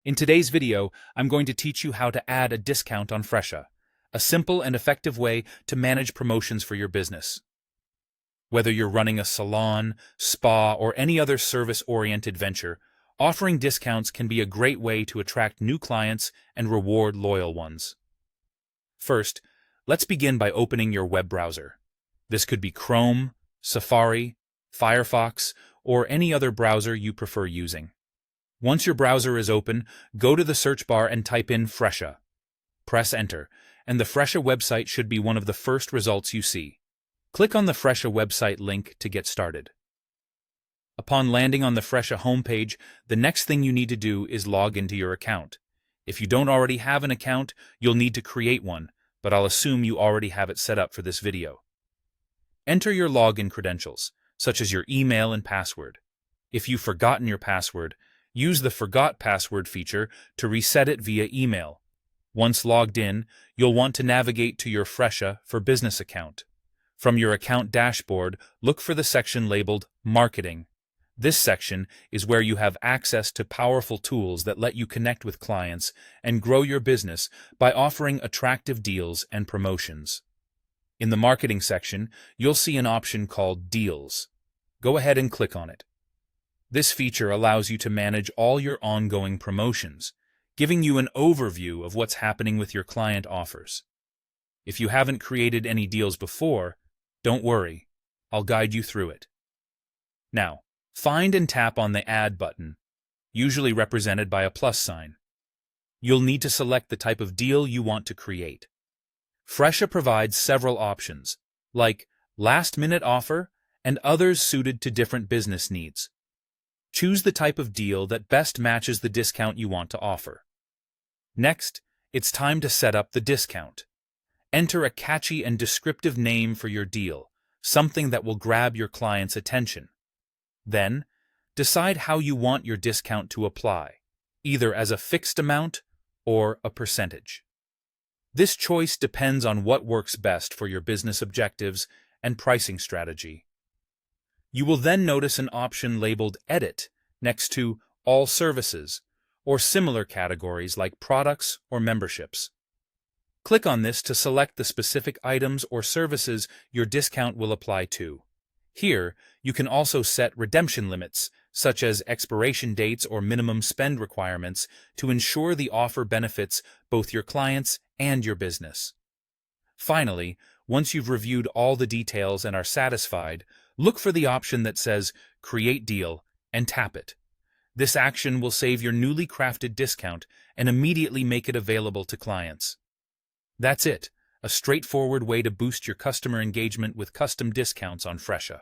In today's video, I'm going to teach you how to add a discount on Fresha, a simple and effective way to manage promotions for your business. Whether you're running a salon, spa, or any other service-oriented venture, offering discounts can be a great way to attract new clients and reward loyal ones. First, let's begin by opening your web browser. This could be Chrome, Safari, Firefox, or any other browser you prefer using. Once your browser is open, go to the search bar and type in Fresha. Press Enter, and the Fresha website should be one of the first results you see. Click on the Fresha website link to get started. Upon landing on the Fresha homepage, the next thing you need to do is log into your account. If you don't already have an account, you'll need to create one, but I'll assume you already have it set up for this video. Enter your login credentials, such as your email and password. If you've forgotten your password, use the Forgot Password feature to reset it via email. Once logged in, you'll want to navigate to your Fresha for Business account. From your account dashboard, look for the section labeled Marketing. This section is where you have access to powerful tools that let you connect with clients and grow your business by offering attractive deals and promotions. In the Marketing section, you'll see an option called Deals. Go ahead and click on it. This feature allows you to manage all your ongoing promotions, giving you an overview of what's happening with your client offers. If you haven't created any deals before, don't worry, I'll guide you through it. Now, find and tap on the Add button, usually represented by a plus sign. You'll need to select the type of deal you want to create. Fresha provides several options, like last-minute offer and others suited to different business needs. Choose the type of deal that best matches the discount you want to offer. Next, it's time to set up the discount. Enter a catchy and descriptive name for your deal, something that will grab your client's attention. Then, decide how you want your discount to apply, either as a fixed amount or a percentage. This choice depends on what works best for your business objectives and pricing strategy. You will then notice an option labeled Edit next to All Services, or similar categories like Products or Memberships. Click on this to select the specific items or services your discount will apply to. Here, you can also set redemption limits, such as expiration dates or minimum spend requirements, to ensure the offer benefits both your clients and your business. Finally, once you've reviewed all the details and are satisfied, look for the option that says Create Deal and tap it. This action will save your newly crafted discount and immediately make it available to clients. That's it, a straightforward way to boost your customer engagement with custom discounts on Fresha.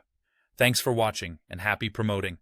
Thanks for watching and happy promoting.